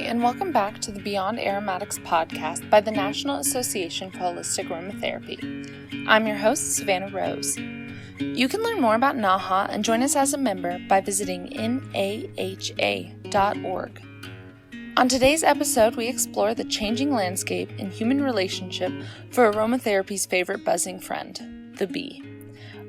and welcome back to the Beyond Aromatics Podcast by the National Association for Holistic Aromatherapy. I'm your host, Savannah Rose. You can learn more about NAHA and join us as a member by visiting naha.org. On today's episode, we explore the changing landscape in human relationship for aromatherapy's favorite buzzing friend, the bee.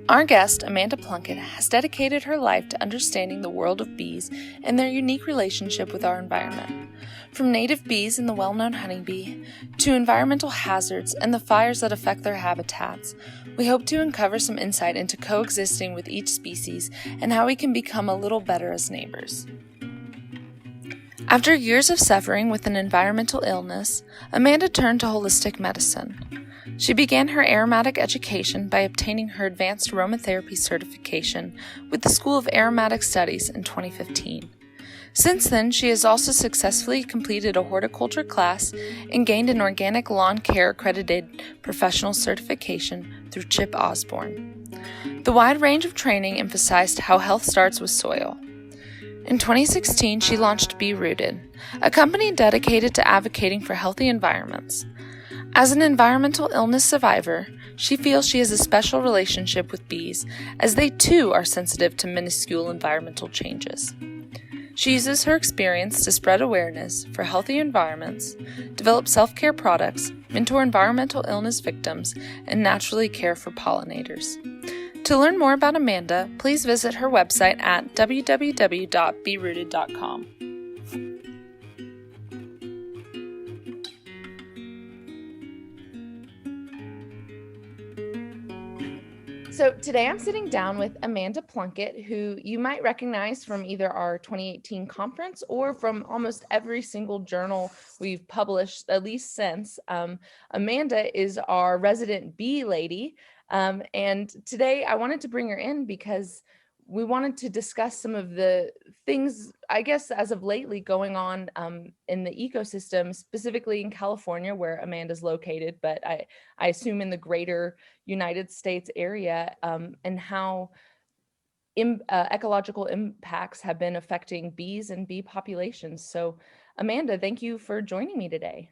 Our guest, Amanda Plunkett, has dedicated her life to understanding the world of bees and their unique relationship with our environment. From native bees and the well-known honeybee, to environmental hazards and the fires that affect their habitats, we hope to uncover some insight into coexisting with each species and how we can become a little better as neighbors. After years of suffering with an environmental illness, Amanda turned to holistic medicine. She began her aromatic education by obtaining her advanced aromatherapy certification with the School of Aromatic Studies in 2015. Since then, she has also successfully completed a horticulture class and gained an organic lawn care accredited professional certification through Chip Osborne. The wide range of training emphasized how health starts with soil. In 2016, she launched Be Rooted, a company dedicated to advocating for healthy environments. As an environmental illness survivor, she feels she has a special relationship with bees, as they too are sensitive to minuscule environmental changes. She uses her experience to spread awareness for healthy environments, develop self-care products, mentor environmental illness victims, and naturally care for pollinators. To learn more about Amanda, please visit her website at www.berooted.com. So today I'm sitting down with Amanda Plunkett, who you might recognize from either our 2018 conference or from almost every single journal we've published, at least since. Amanda is our resident bee lady. And today I wanted to bring her in because we wanted to discuss some of the things, I guess, as of lately going on in the ecosystem, specifically in California, where Amanda's located, but I assume in the greater United States area, and how ecological impacts have been affecting bees and bee populations. So, Amanda, thank you for joining me today.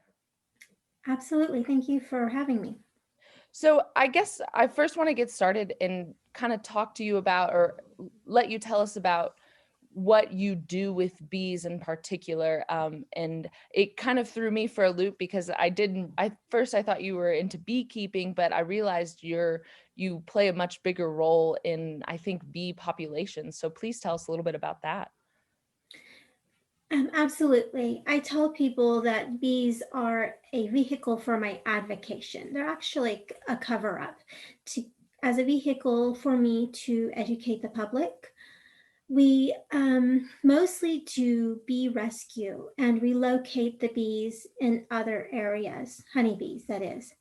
Absolutely. Thank you for having me. So I guess I first want to get started and kind of talk to you about, or let you tell us about what you do with bees in particular. And it kind of threw me for a loop because I thought you were into beekeeping, but I realized you play a much bigger role in, I think, bee populations. So please tell us a little bit about that. Absolutely. I tell people that bees are a vehicle for my advocation. They're actually a cover-up as a vehicle for me to educate the public. We mostly do bee rescue and relocate the bees in other areas, honeybees, that is.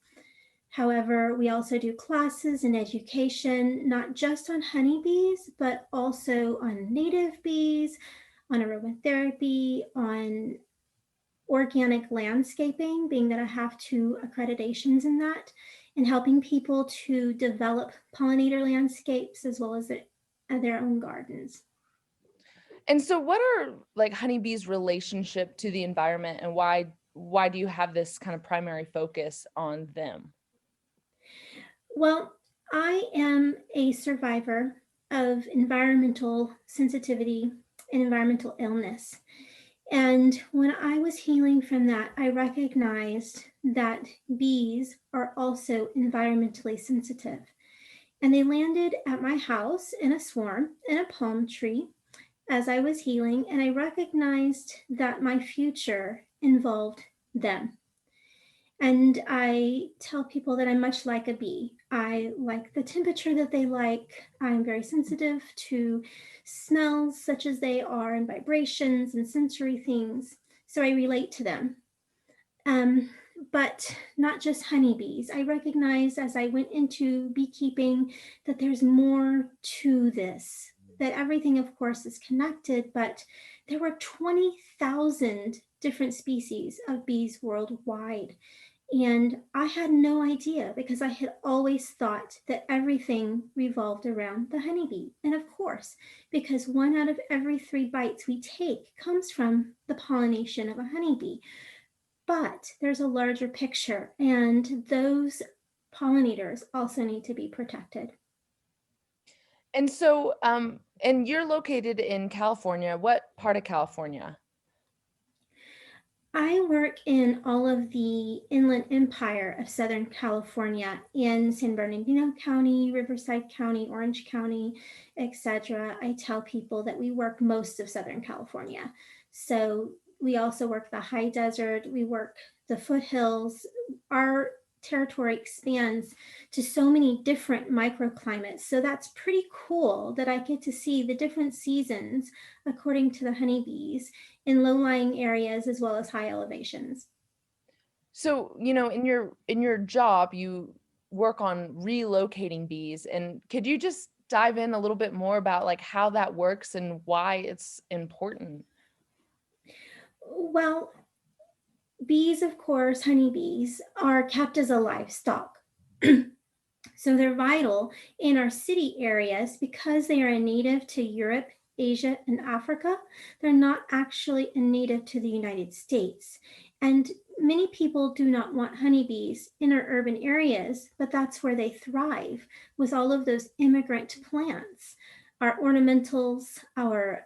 However, we also do classes and education, not just on honeybees, but also on native bees, on aromatherapy, on organic landscaping, being that I have 2 accreditations in that, and helping people to develop pollinator landscapes as well as their own gardens. And so what are like honeybees' relationship to the environment, and why do you have this kind of primary focus on them? Well, I am a survivor of environmental sensitivity and environmental illness. And when I was healing from that, I recognized that bees are also environmentally sensitive. And they landed at my house in a swarm in a palm tree as I was healing. And I recognized that my future involved them. And I tell people that I'm much like a bee. I like the temperature that they like. I'm very sensitive to smells such as they are and vibrations and sensory things. So I relate to them. But not just honeybees. I recognized as I went into beekeeping that there's more to this, that everything, of course, is connected, but there were 20,000 different species of bees worldwide. And I had no idea because I had always thought that everything revolved around the honeybee. And of course, because 1 out of every 3 bites we take comes from the pollination of a honeybee. But there's a larger picture, and those pollinators also need to be protected. And so, and you're located in California. What part of California? I work in all of the Inland Empire of Southern California in San Bernardino County, Riverside County, Orange County, etc. I tell people that we work most of Southern California. So we also work the high desert, we work the foothills. Our territory expands to so many different microclimates. So that's pretty cool that I get to see the different seasons according to the honeybees in low-lying areas as well as high elevations. So, in your job, you work on relocating bees, and could you just dive in a little bit more about like how that works and why it's important? Well, bees, of course, honeybees, are kept as a livestock. So they're vital in our city areas because they are a native to Europe, Asia, and Africa. They're not actually a native to the United States. And many people do not want honeybees in our urban areas, but that's where they thrive with all of those immigrant plants. Our ornamentals, our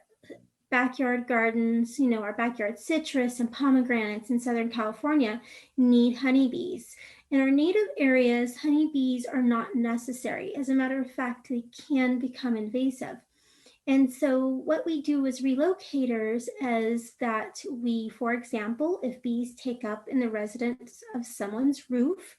backyard gardens, our backyard citrus and pomegranates in Southern California need honeybees. In our native areas, honeybees are not necessary. As a matter of fact, they can become invasive. And so, what we do as relocators is that we, for example, if bees take up in the residence of someone's roof,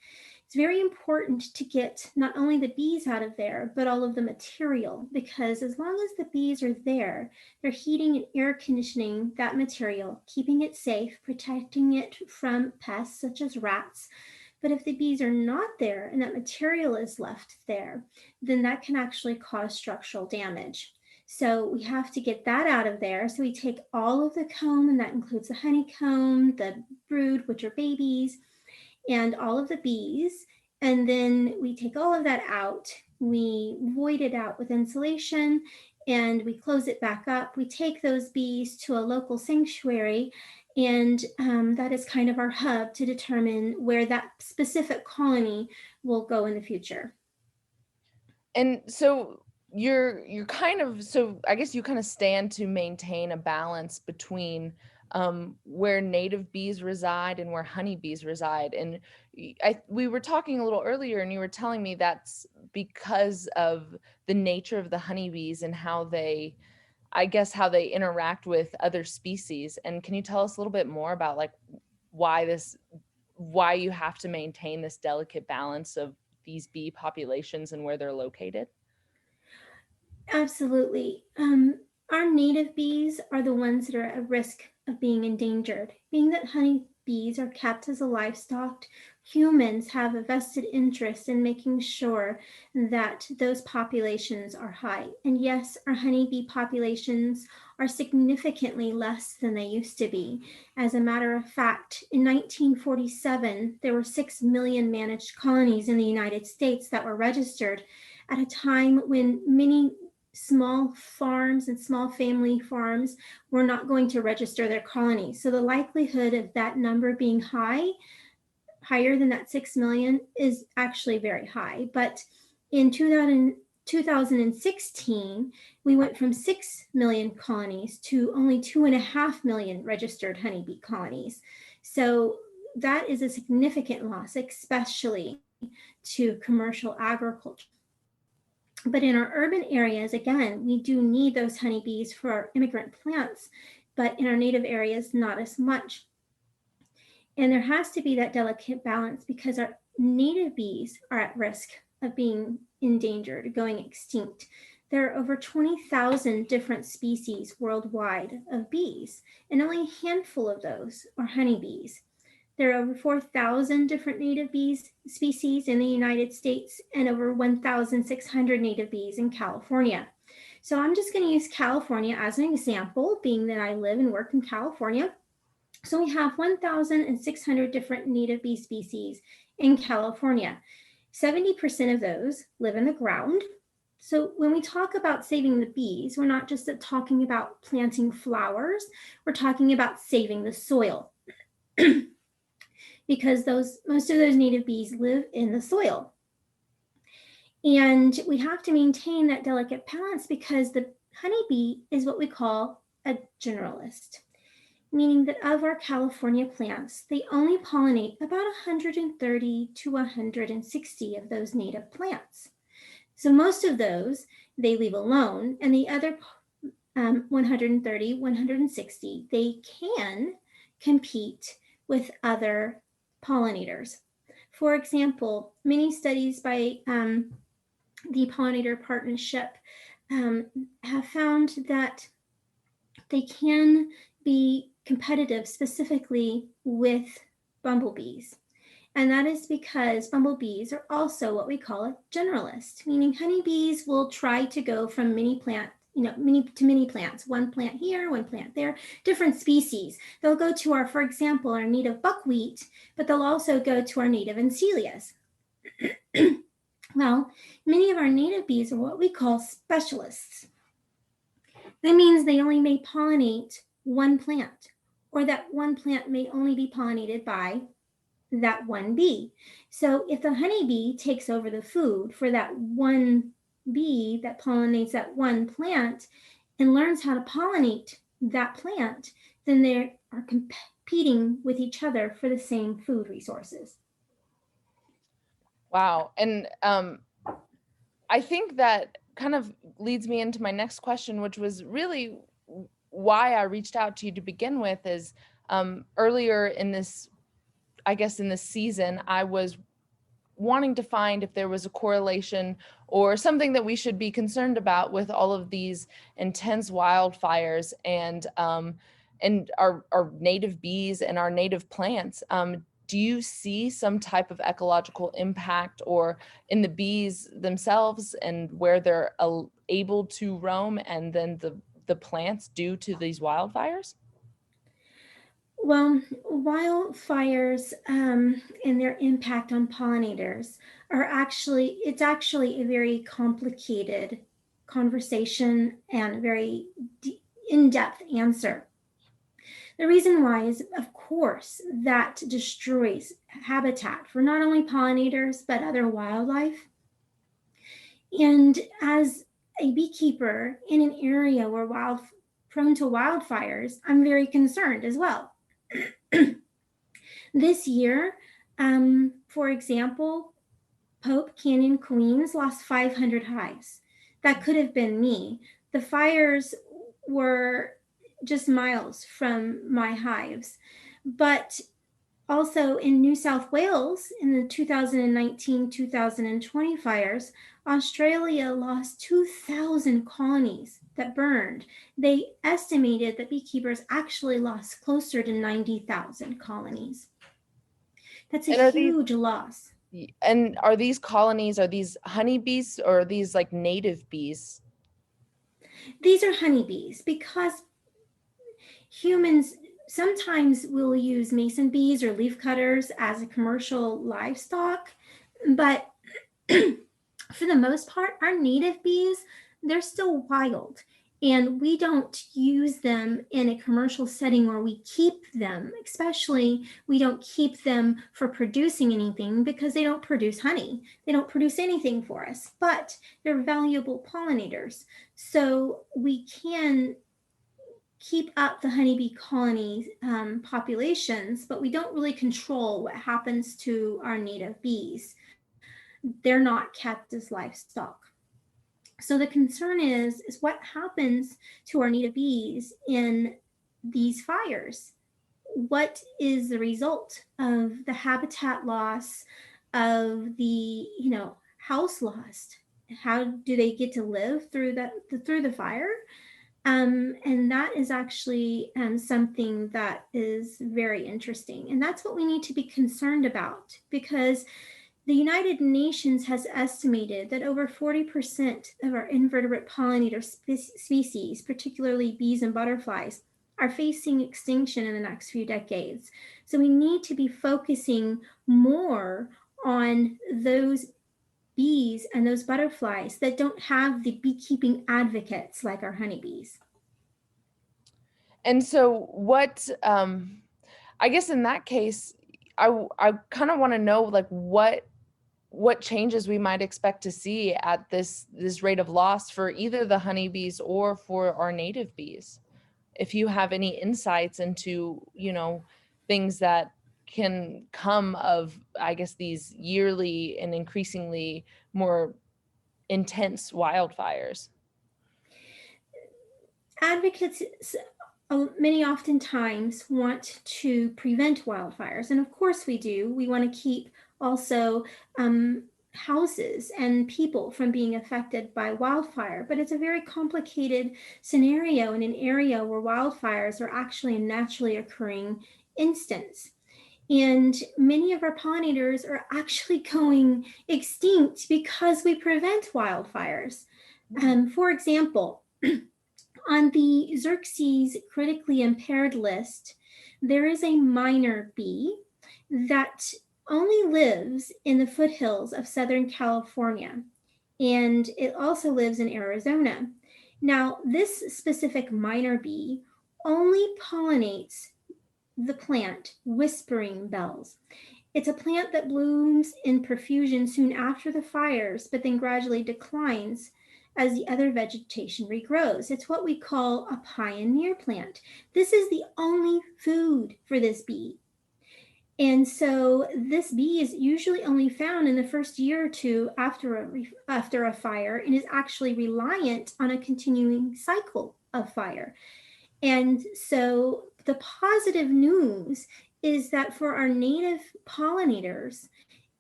it's very important to get not only the bees out of there, but all of the material, because as long as the bees are there, they're heating and air conditioning that material, keeping it safe, protecting it from pests such as rats. But if the bees are not there and that material is left there, then that can actually cause structural damage. So we have to get that out of there. So we take all of the comb, and that includes the honeycomb, the brood, which are babies, and all of the bees. And then we take all of that out. We void it out with insulation and we close it back up. We take those bees to a local sanctuary, and that is kind of our hub to determine where that specific colony will go in the future. And so you're kind of, so I guess you kind of stand to maintain a balance between where native bees reside and where honeybees reside. And we were talking a little earlier, and you were telling me that's because of the nature of the honeybees and how they, I guess, how they interact with other species. And can you tell us a little bit more about like why you have to maintain this delicate balance of these bee populations and where they're located? Absolutely. Our native bees are the ones that are at risk of being endangered. Being that honeybees are kept as a livestock, humans have a vested interest in making sure that those populations are high. And yes, our honeybee populations are significantly less than they used to be. As a matter of fact, in 1947, there were 6 million managed colonies in the United States that were registered at a time when many small farms and small family farms were not going to register their colonies. So the likelihood of that number being higher than that 6 million, is actually very high. But in 2016, we went from 6 million colonies to only 2.5 million registered honeybee colonies. So that is a significant loss, especially to commercial agriculture. But in our urban areas, again, we do need those honeybees for our immigrant plants, but in our native areas, not as much. And there has to be that delicate balance because our native bees are at risk of being endangered, going extinct. There are over 20,000 different species worldwide of bees, and only a handful of those are honeybees. There are over 4,000 different native bees species in the United States and over 1,600 native bees in California. So I'm just going to use California as an example, being that I live and work in California. So we have 1,600 different native bee species in California. 70% of those live in the ground. So when we talk about saving the bees, we're not just talking about planting flowers, we're talking about saving the soil because most of those native bees live in the soil. And we have to maintain that delicate balance because the honeybee is what we call a generalist, meaning that of our California plants, they only pollinate about 130 to 160 of those native plants. So most of those they leave alone, and the other 130, 160, they can compete with other pollinators. For example, many studies by the Pollinator Partnership have found that they can be competitive specifically with bumblebees. And that is because bumblebees are also what we call a generalist, meaning honeybees will try to go from many to many plants, one plant here, one plant there, different species. They'll go to for example, our native buckwheat, but they'll also go to our native Encelias. Well, many of our native bees are what we call specialists. That means they only may pollinate one plant, or that one plant may only be pollinated by that one bee. So if the honeybee takes over the food for that one bee that pollinates that one plant and learns how to pollinate that plant, then they are competing with each other for the same food resources. Wow. And I think that kind of leads me into my next question, which was really why I reached out to you to begin with is earlier in this, I guess in this season, I was wanting to find if there was a correlation or something that we should be concerned about with all of these intense wildfires and our native bees and our native plants. Do you see some type of ecological impact or in the bees themselves and where they're able to roam and then the plants due to these wildfires? Well, wildfires and their impact on pollinators it's actually a very complicated conversation and very in-depth answer. The reason why is, of course, that destroys habitat for not only pollinators, but other wildlife. And as a beekeeper in an area where prone to wildfires, I'm very concerned as well. This year, for example, Pope Canyon Queens lost 500 hives. That could have been me. The fires were just miles from my hives. But also in New South Wales, in the 2019-2020 fires, Australia lost 2,000 colonies that burned. They estimated that beekeepers actually lost closer to 90,000 colonies. That's a huge loss. And are these colonies, are these honeybees or are these like native bees? These are honeybees because humans sometimes will use mason bees or leaf cutters as a commercial livestock, but for the most part, our native bees, they're still wild. And we don't use them in a commercial setting where we keep them, especially we don't keep them for producing anything because they don't produce honey. They don't produce anything for us, but they're valuable pollinators. So we can keep up the honeybee colony populations, but we don't really control what happens to our native bees. They're not kept as livestock. So the concern is what happens to our native bees in these fires? What is the result of the habitat loss, of the house lost? How do they get to live through the fire? And that is actually something that is very interesting, and that's what we need to be concerned about, because the United Nations has estimated that over 40% of our invertebrate pollinator species, particularly bees and butterflies, are facing extinction in the next few decades. So we need to be focusing more on those bees and those butterflies that don't have the beekeeping advocates like our honeybees. And so I guess in that case, I kind of want to know like what changes we might expect to see at this rate of loss for either the honeybees or for our native bees. If you have any insights into, things that can come of, I guess, these yearly and increasingly more intense wildfires. Advocates, many oftentimes want to prevent wildfires, and of course we do. We want to keep also houses and people from being affected by wildfire, but it's a very complicated scenario in an area where wildfires are actually a naturally occurring instance. And many of our pollinators are actually going extinct because we prevent wildfires. For example, on the Xerces critically impaired list, there is a minor bee that only lives in the foothills of Southern California, and it also lives in Arizona. Now, this specific minor bee only pollinates the plant Whispering Bells. It's a plant that blooms in profusion soon after the fires, but then gradually declines as the other vegetation regrows. It's what we call a pioneer plant. This is the only food for this bee. And so this bee is usually only found in the first year or two after a fire, and is actually reliant on a continuing cycle of fire. And so the positive news is that for our native pollinators,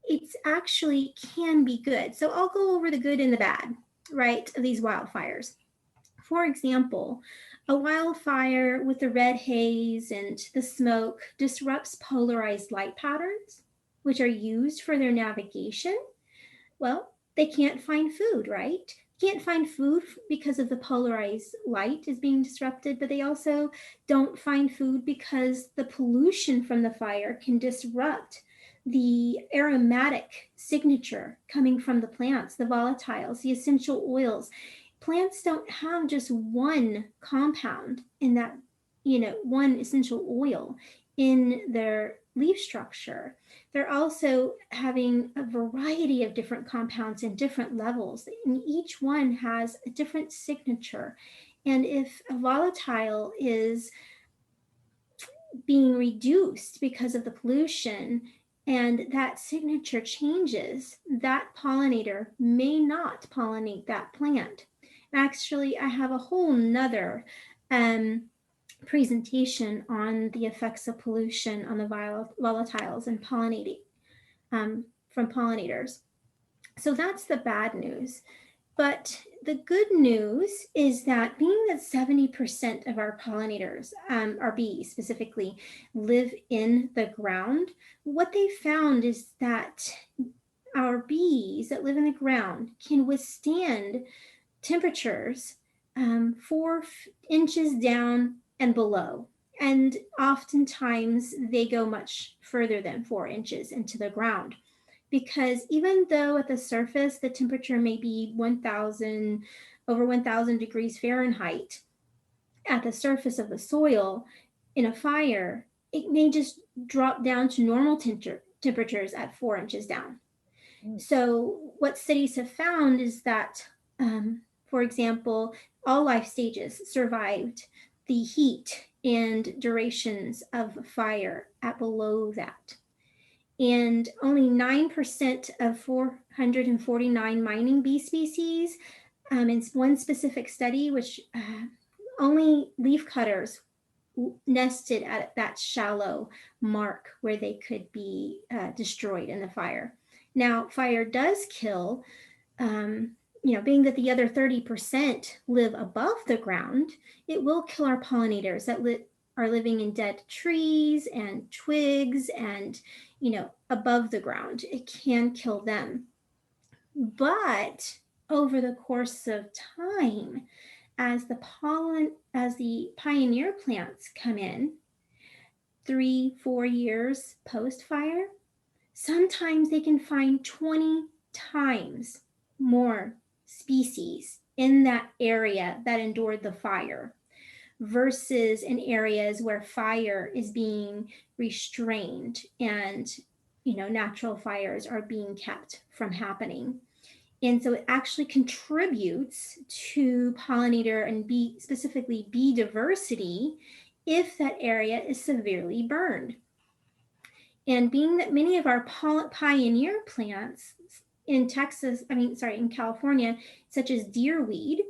it's actually can be good. So I'll go over the good and the bad, right, of these wildfires. For example, a wildfire with the red haze and the smoke disrupts polarized light patterns, which are used for their navigation. Well, they can't find food, right? Can't find food because of the polarized light is being disrupted, but they also don't find food because the pollution from the fire can disrupt the aromatic signature coming from the plants, the volatiles, the essential oils. Plants don't have just one compound in that, one essential oil in their leaf structure. They're also having a variety of different compounds in different levels, and each one has a different signature. And if a volatile is being reduced because of the pollution and that signature changes, that pollinator may not pollinate that plant. Actually, I have a whole nother presentation on the effects of pollution on the volatiles and pollinating from pollinators. So that's the bad news. But the good news is that being that 70% of our pollinators, our bees specifically, live in the ground, what they found is that our bees that live in the ground can withstand temperatures 4 inches down and below. And oftentimes they go much further than 4 inches into the ground. Because even though at the surface the temperature may be over 1,000 degrees Fahrenheit, at the surface of the soil in a fire, it may just drop down to normal temperatures at 4 inches down. So what studies have found is that, for example, all life stages survived the heat and durations of fire at below that. And only 9% of 449 mining bee species, in one specific study, which only leaf cutters nested at that shallow mark where they could be destroyed in the fire. Now, fire does kill, being that the other 30% live above the ground, it will kill our pollinators that are living in dead trees and twigs and, above the ground. It can kill them. But over the course of time, as the pioneer plants come in 3-4 years post fire, sometimes they can find 20 times more species in that area that endured the fire versus in areas where fire is being restrained and natural fires are being kept from happening. And so it actually contributes to pollinator and bee, specifically bee diversity, if that area is severely burned. And being that many of our pioneer plants in in California, such as deerweed,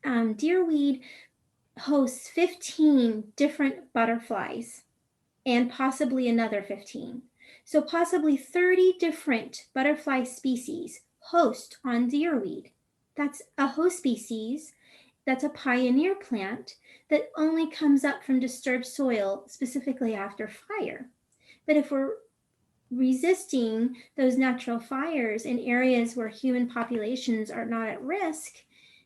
deerweed hosts 15 different butterflies and possibly another 15. So possibly 30 different butterfly species host on deerweed. That's a host species, that's a pioneer plant that only comes up from disturbed soil, specifically after fire. But if we're resisting those natural fires in areas where human populations are not at risk,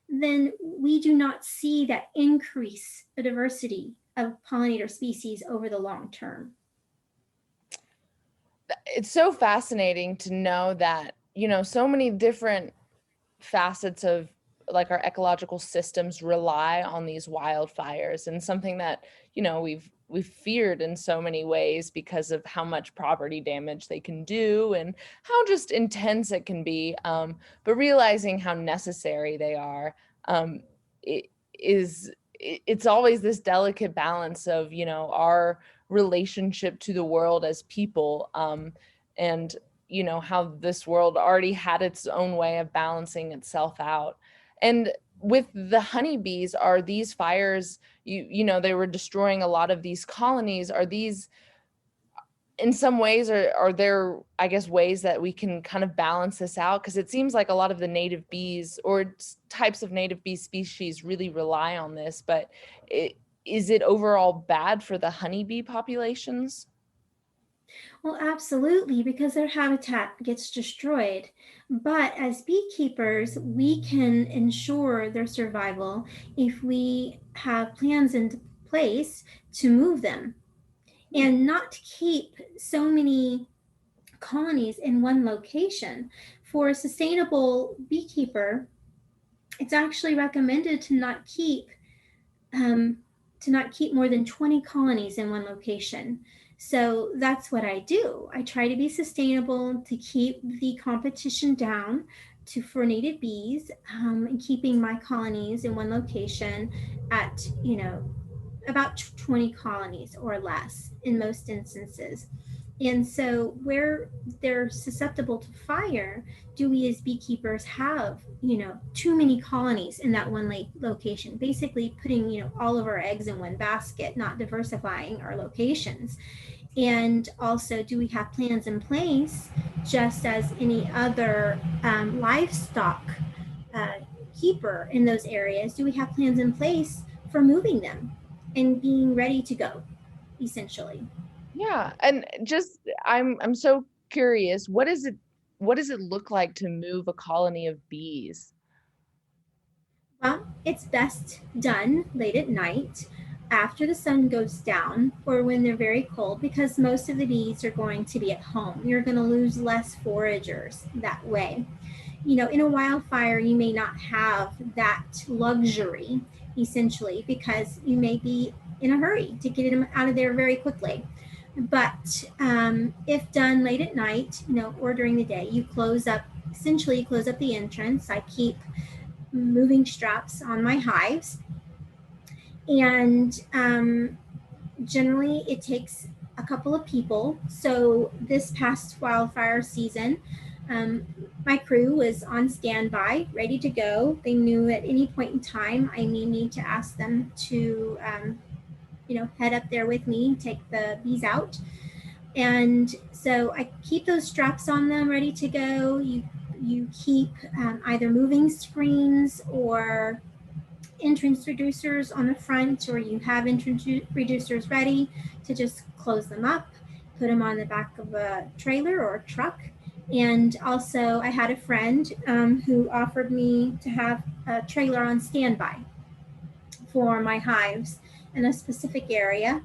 then we do not see that increase the diversity of pollinator species over the long term. It's so fascinating to know that, so many different facets of like our ecological systems rely on these wildfires, and something that, we've feared in so many ways because of how much property damage they can do and how just intense it can be. But realizing how necessary they are, it's always this delicate balance of, our relationship to the world as people, and how this world already had its own way of balancing itself out. And with the honeybees, are these fires, they were destroying a lot of these colonies. Are these, in some ways, are there, I guess, ways that we can kind of balance this out? Because it seems like a lot of the native bees or types of native bee species really rely on this, but is it overall bad for the honeybee populations? Well, absolutely, because their habitat gets destroyed. But as beekeepers, we can ensure their survival if we have plans in place to move them and not keep so many colonies in one location. For a sustainable beekeeper, it's actually recommended to not keep more than 20 colonies in one location. So that's what I do. I try to be sustainable to keep the competition down for native bees, and keeping my colonies in one location at, about 20 colonies or less in most instances. And so where they're susceptible to fire, do we as beekeepers have, too many colonies in that one location, basically putting, all of our eggs in one basket, not diversifying our locations? And also, do we have plans in place, just as any other livestock keeper in those areas? Do we have plans in place for moving them and being ready to go, essentially? Yeah. And just, I'm so curious, what does it look like to move a colony of bees? Well, it's best done late at night after the sun goes down or when they're very cold, because most of the bees are going to be at home. You're going to lose less foragers that way. In a wildfire, you may not have that luxury, essentially, because you may be in a hurry to get them out of there very quickly. But if done late at night, or during the day, you close up the entrance. I keep moving straps on my hives, and generally it takes a couple of people. So this past wildfire season, my crew was on standby, ready to go. They knew at any point in time I may need to ask them to head up there with me, take the bees out. And so I keep those straps on them ready to go. You keep either moving screens or entrance reducers on the front, or you have entrance reducers ready to just close them up, put them on the back of a trailer or a truck. And also, I had a friend who offered me to have a trailer on standby. for my hives in a specific area.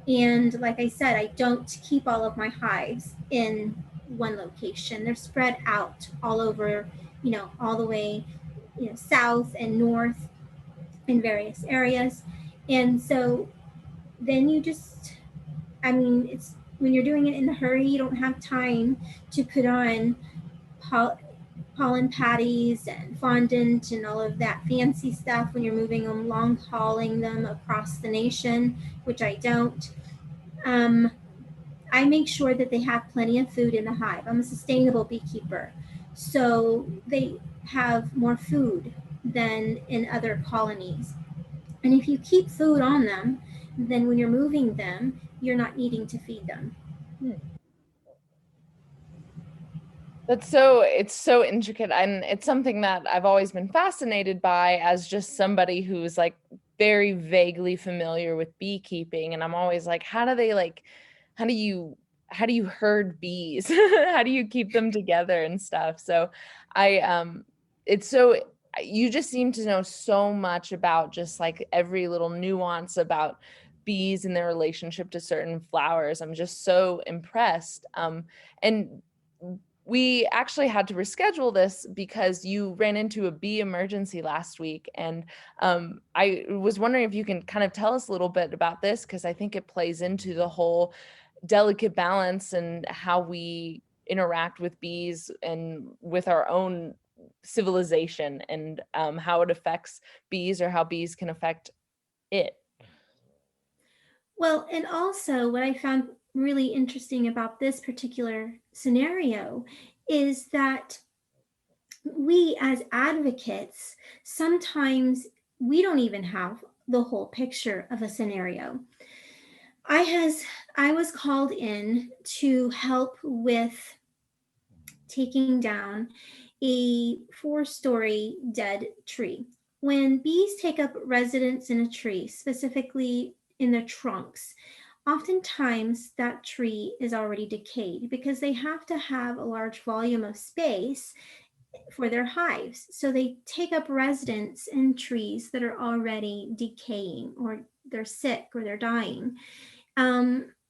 And like I said, I don't keep all of my hives in one location. They're spread out all over, all the way, south and north in various areas. And so then it's when you're doing it in a hurry, you don't have time to put on pollen patties and fondant and all of that fancy stuff when you're moving them, long hauling them across the nation, which I don't. I make sure that they have plenty of food in the hive. I'm a sustainable beekeeper, so they have more food than in other colonies. And if you keep food on them, then when you're moving them, you're not needing to feed them. It's so intricate, and it's something that I've always been fascinated by as just somebody who's like very vaguely familiar with beekeeping. And I'm always like, how do you herd bees? How do you keep them together and stuff? So you just seem to know so much about just like every little nuance about bees and their relationship to certain flowers. I'm just so impressed. And we actually had to reschedule this because you ran into a bee emergency last week. And I was wondering if you can kind of tell us a little bit about this, because I think it plays into the whole delicate balance and how we interact with bees and with our own civilization, and how it affects bees or how bees can affect it. Well, and also what I found really interesting about this particular scenario is that we as advocates, sometimes we don't even have the whole picture of a scenario. I was called in to help with taking down a 4-story dead tree. When bees take up residence in a tree, specifically in the trunks, oftentimes that tree is already decayed because they have to have a large volume of space for their hives. So they take up residence in trees that are already decaying, or they're sick, or they're dying.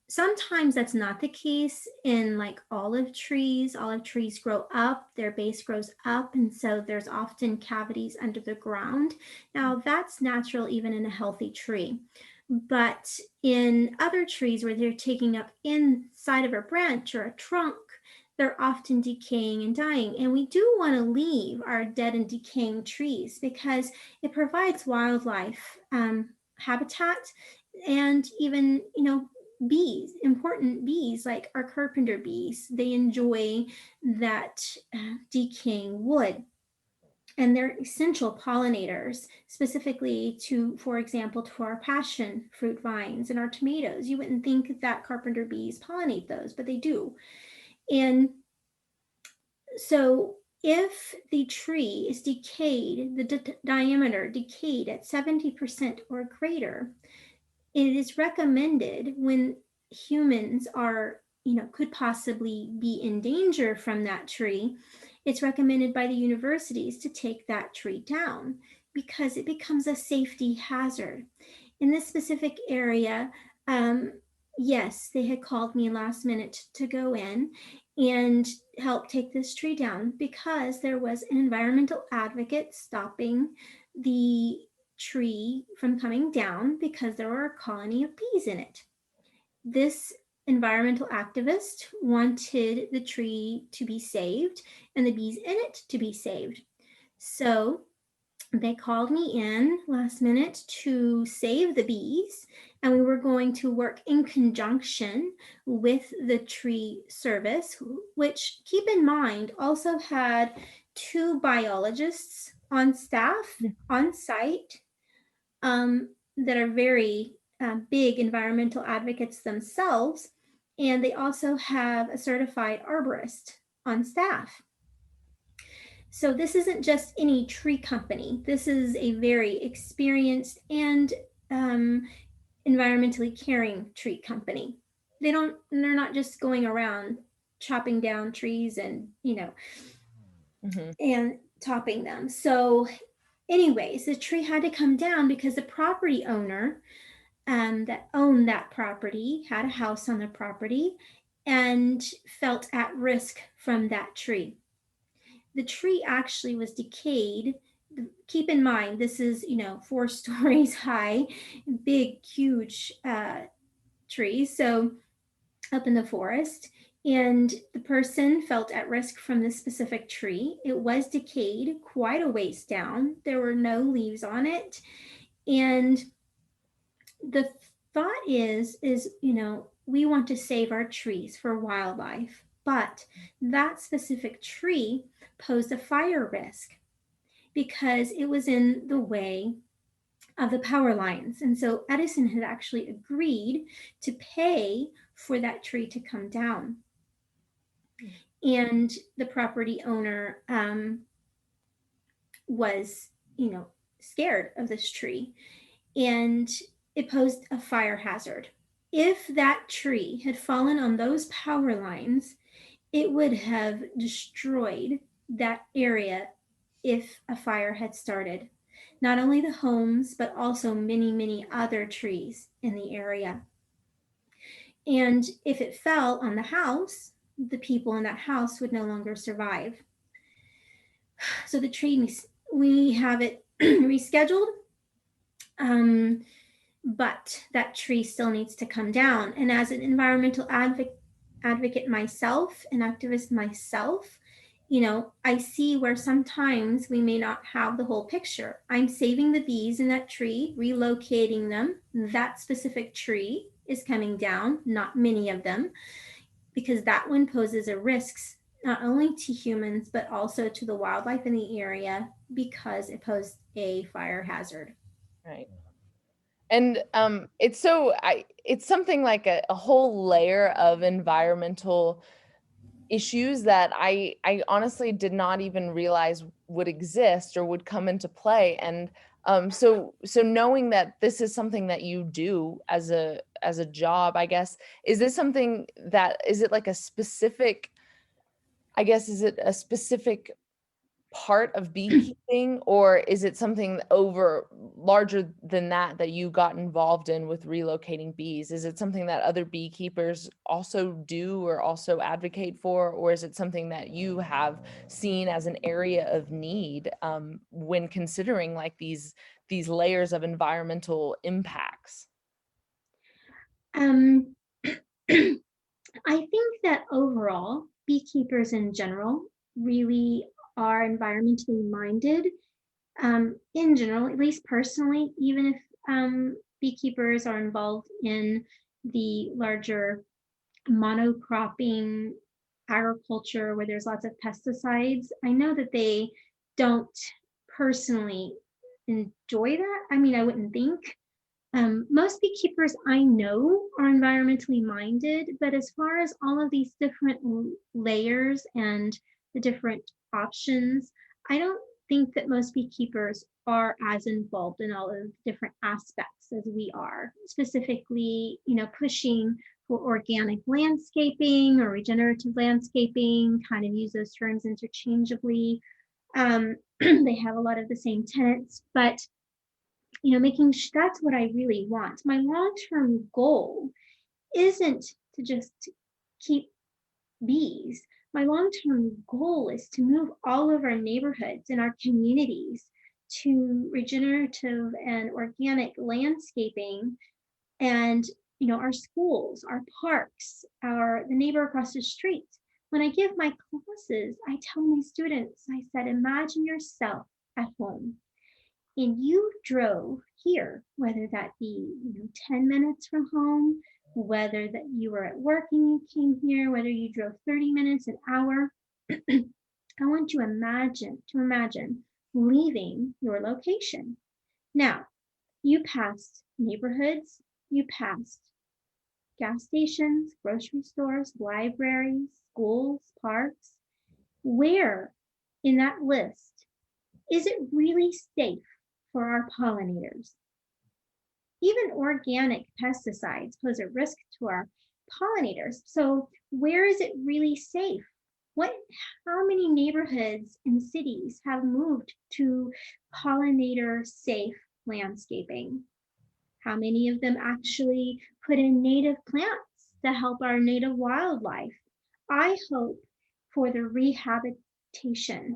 Sometimes that's not the case in like olive trees. Olive trees grow up, their base grows up, and so there's often cavities under the ground. Now, that's natural even in a healthy tree. But in other trees where they're taking up inside of a branch or a trunk, they're often decaying and dying. And we do want to leave our dead and decaying trees because it provides wildlife habitat, and even, bees, important bees like our carpenter bees. They enjoy that decaying wood. And they're essential pollinators, specifically for example, to our passion fruit vines and our tomatoes. You wouldn't think that carpenter bees pollinate those, but they do. And so if the tree is decayed, the diameter decayed at 70% or greater, it is recommended when humans are, could possibly be in danger from that tree, it's recommended by the universities to take that tree down because it becomes a safety hazard. In this specific area, yes, they had called me last minute to go in and help take this tree down because there was an environmental advocate stopping the tree from coming down because there were a colony of bees in it. This environmental activist wanted the tree to be saved and the bees in it to be saved. So they called me in last minute to save the bees, and we were going to work in conjunction with the tree service, which, keep in mind, also had 2 biologists on staff on site that are very big environmental advocates themselves, and they also have a certified arborist on staff. So this isn't just any tree company. This is a very experienced and environmentally caring tree company. They're not just going around chopping down trees and, and topping them. So anyways, the tree had to come down because the property owner that owned that property had a house on the property and felt at risk from that tree. The tree actually was decayed. Keep in mind, this is, 4 stories high, big, huge tree. So up in the forest. And the person felt at risk from this specific tree. It was decayed quite a ways down. There were no leaves on it. And the thought is, we want to save our trees for wildlife, but that specific tree posed a fire risk because it was in the way of the power lines. And so Edison had actually agreed to pay for that tree to come down. And the property owner was, scared of this tree, and it posed a fire hazard. If that tree had fallen on those power lines, it would have destroyed that area if a fire had started. Not only the homes, but also many, many other trees in the area. And if it fell on the house, the people in that house would no longer survive. So the tree, we have it rescheduled, but that tree still needs to come down. And as an environmental advocate myself, an activist myself, I see where sometimes we may not have the whole picture. I'm saving the bees in that tree, relocating them. That specific tree is coming down, not many of them, because that one poses a risk not only to humans, but also to the wildlife in the area because it posed a fire hazard. Right. And it's something like a whole layer of environmental issues that I honestly did not even realize would exist or would come into play. And so knowing that this is something that you do as a job, I guess, is it like a specific, is it a specific part of beekeeping, or is it something larger than that you got involved in with relocating bees? Is it something that other beekeepers also do or also advocate for, or is it something that you have seen as an area of need when considering like these layers of environmental impacts? I think that overall, beekeepers in general really are environmentally minded. In general, at least personally, even if beekeepers are involved in the larger monocropping agriculture where there's lots of pesticides, I know that they don't personally enjoy that. I mean, I wouldn't think. Most beekeepers I know are environmentally minded, but as far as all of these different layers and the different options, I don't think that most beekeepers are as involved in all of the different aspects as we are, specifically, pushing for organic landscaping or regenerative landscaping, kind of use those terms interchangeably. They have a lot of the same tenets, but making sure that's what I really want. My long-term goal isn't to just keep bees. My long-term goal is to move all of our neighborhoods and our communities to regenerative and organic landscaping, and our schools, our parks, the neighbor across the street. When I give my classes, I tell my students, I said, imagine yourself at home and you drove here, whether that be 10 minutes from home, whether that you were at work and you came here, whether you drove 30 minutes, an hour, I want you to imagine leaving your location. Now, you passed neighborhoods, you passed gas stations, grocery stores, libraries, schools, parks. Where in that list is it really safe for our pollinators? Even organic pesticides pose a risk to our pollinators. So where is it really safe How many neighborhoods and cities have moved to pollinator safe landscaping? How many of them actually put in native plants to help our native wildlife? I hope for the rehabilitation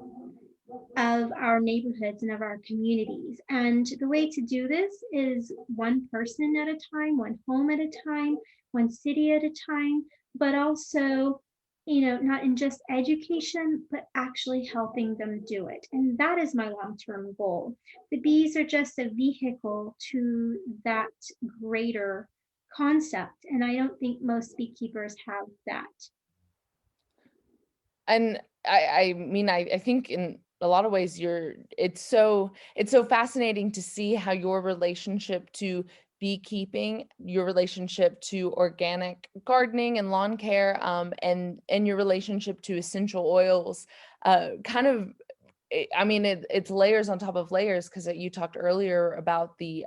of our neighborhoods and of our communities. And the way to do this is one person at a time, one home at a time, one city at a time, but also, not in just education, but actually helping them do it. And that is my long-term goal. The bees are just a vehicle to that greater concept. And I don't think most beekeepers have that. And I mean, I think in a lot of ways it's so fascinating to see how your relationship to beekeeping, your relationship to organic gardening and lawn care, and your relationship to essential oils, kind of I mean, it's layers on top of layers because you talked earlier about the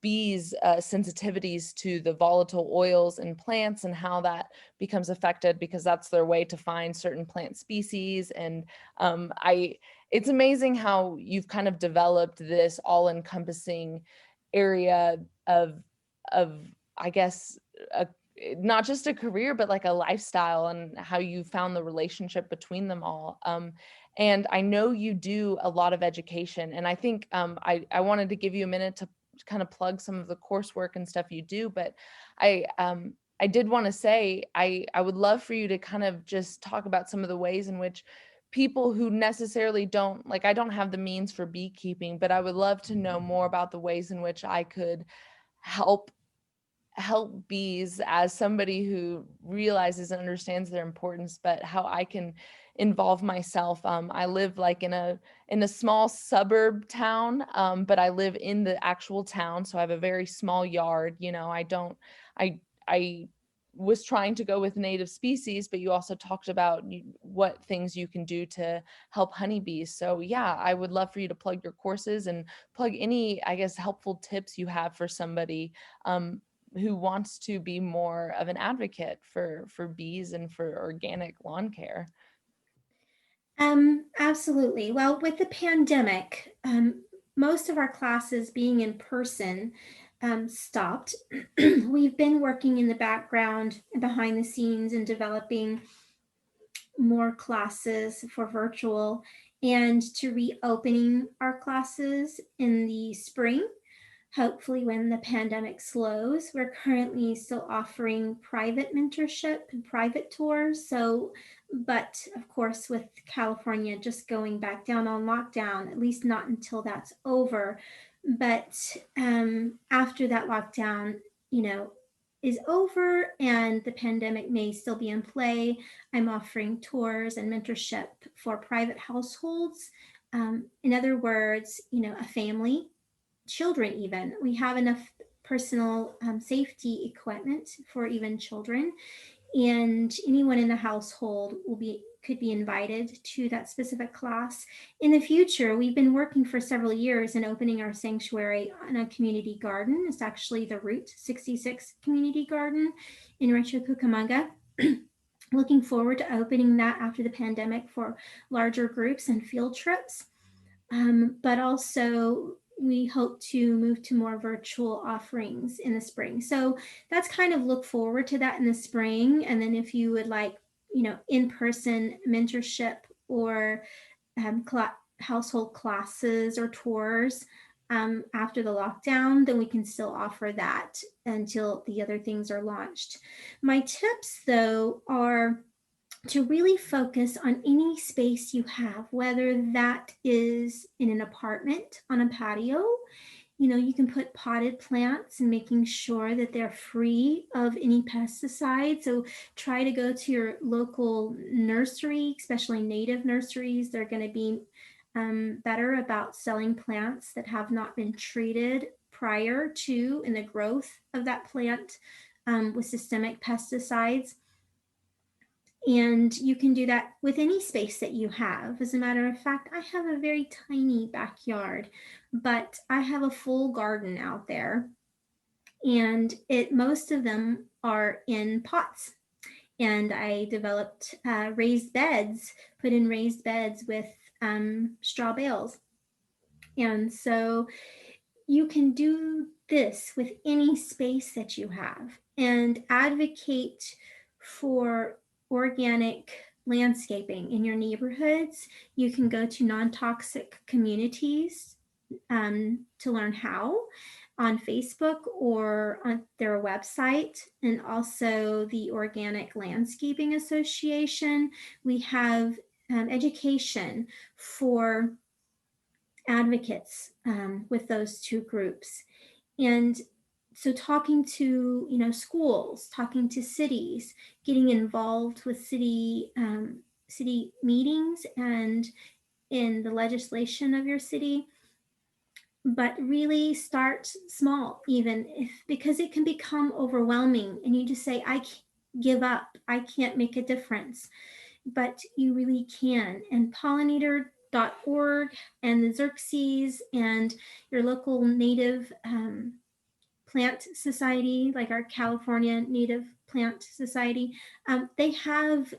bees' sensitivities to the volatile oils in plants and how that becomes affected because that's their way to find certain plant species. And it's amazing how you've kind of developed this all-encompassing area of I guess a not just a career, but like a lifestyle and how you found the relationship between them all. And I know you do a lot of education. And I think I wanted to give you a minute to kind of plug some of the coursework and stuff you do. But I did want to say, I would love for you to kind of just talk about some of the ways in which people who necessarily don't, like, I don't have the means for beekeeping, but I would love to know more about the ways in which I could help bees as somebody who realizes and understands their importance, but how I can involve myself. I live like in a small suburb town, but I live in the actual town, so I have a very small yard. I was trying to go with native species, but you also talked about what things you can do to help honeybees. So yeah, I would love for you to plug your courses and plug any, I guess, helpful tips you have for somebody who wants to be more of an advocate for bees and for organic lawn care. Absolutely. Well, with the pandemic, most of our classes being in person stopped. We've been working in the background and behind the scenes and developing more classes for virtual and to reopening our classes in the spring. Hopefully, when the pandemic slows, we're currently still offering private mentorship and private tours. So, but of course, with California just going back down on lockdown, at least not until that's over. But after that lockdown, you know, is over and the pandemic may still be in play, I'm offering tours and mentorship for private households. In other words, a family, children, even. We have enough personal safety equipment for even children, and anyone in the household could be invited to that specific class. In the future, we've been working for several years in opening our sanctuary on a community garden. It's actually the Route 66 Community Garden in Rancho Cucamonga. Looking forward to opening that after the pandemic for larger groups and field trips. But also, we hope to move to more virtual offerings in the spring. So that's kind of look forward to that in the spring. And then if you would like, in-person mentorship or household classes or tours after the lockdown, then we can still offer that until the other things are launched. My tips, though, are to really focus on any space you have, whether that is in an apartment on a patio. You can put potted plants and making sure that they're free of any pesticides. So try to go to your local nursery, especially native nurseries. They're going to be better about selling plants that have not been treated prior to in the growth of that plant with systemic pesticides. And you can do that with any space that you have. As a matter of fact, I have a very tiny backyard, but I have a full garden out there. And most of them are in pots. And I developed raised beds, put in raised beds with straw bales. And so you can do this with any space that you have and advocate for organic landscaping in your neighborhoods. You can go to non-toxic communities to learn how on Facebook or on their website, and also the Organic Landscaping Association. We have education for advocates with those two groups. And so talking to schools, talking to cities, getting involved with city meetings and in the legislation of your city, but really start small, even if, because it can become overwhelming and you just say, I give up, I can't make a difference. But you really can. And pollinator.org and the Xerxes and your local native plant society, like our California Native Plant Society, they have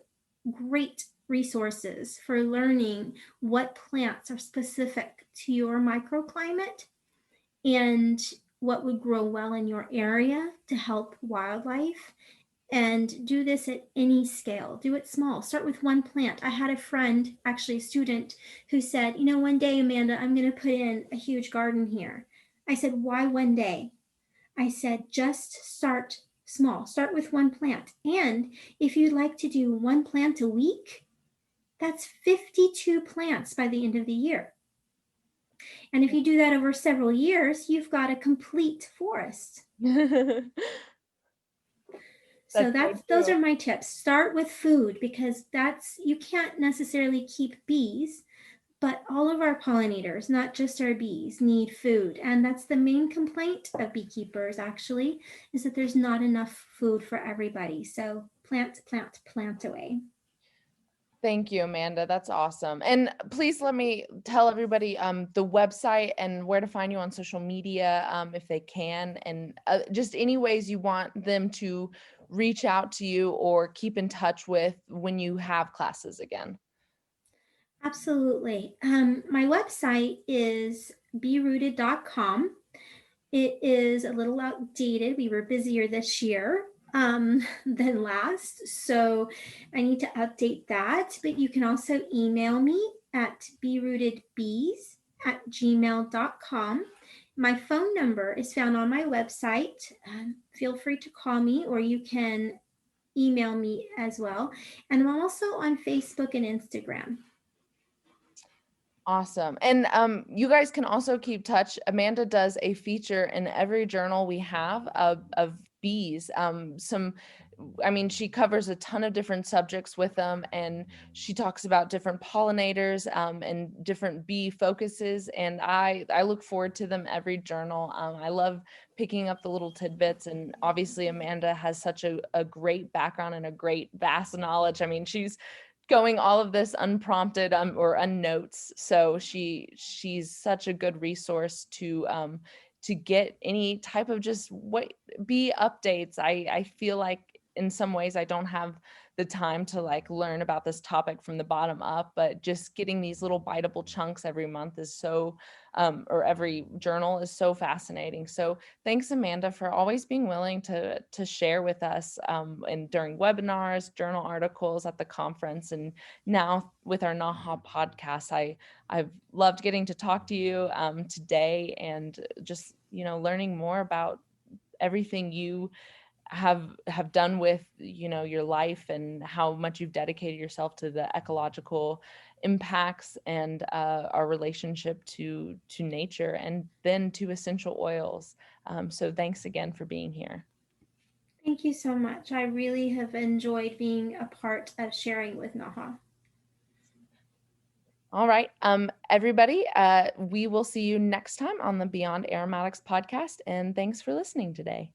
great resources for learning what plants are specific to your microclimate and what would grow well in your area to help wildlife. And do this at any scale. Do it small. Start with one plant. I had a friend, actually a student, who said, one day, Amanda, I'm going to put in a huge garden here. I said, why one day? I said, just start small. Start with one plant. And if you'd like to do one plant a week, that's 52 plants by the end of the year. And if you do that over several years, you've got a complete forest. So those are my tips. Start with food, because you can't necessarily keep bees, but all of our pollinators, not just our bees, need food. And that's the main complaint of beekeepers, actually, is that there's not enough food for everybody. So plant, plant, plant away. Thank you, Amanda. That's awesome. And please let me tell everybody the website and where to find you on social media if they can, and just any ways you want them to reach out to you or keep in touch with when you have classes again. Absolutely. My website is berooted.com. It is a little outdated. We were busier this year than last, so I need to update that. But you can also email me at berootedbees@gmail.com. My phone number is found on my website. Feel free to call me, or you can email me as well. And I'm also on Facebook and Instagram. Awesome. And you guys can also keep touch. Amanda does a feature in every journal we have of bees. She covers a ton of different subjects with them, and she talks about different pollinators and different bee focuses. And I look forward to them every journal. I love picking up the little tidbits. And obviously Amanda has such a great background and a great vast knowledge. I mean, she's going all of this unprompted or unnotes. So she's such a good resource to get any type of just what bee updates. I feel like in some ways I don't have the time to like learn about this topic from the bottom up, but just getting these little biteable chunks every month is so or every journal is so fascinating. So thanks, Amanda, for always being willing to share with us and during webinars, journal articles at the conference, and now with our NAHA podcast. I've loved getting to talk to you today, and just learning more about everything you have done with your life and how much you've dedicated yourself to the ecological impacts and our relationship to nature and then to essential oils. So thanks again for being here. Thank you so much. I really have enjoyed being a part of sharing with NAHA. All right, everybody, we will see you next time on the Beyond Aromatics podcast, and thanks for listening today.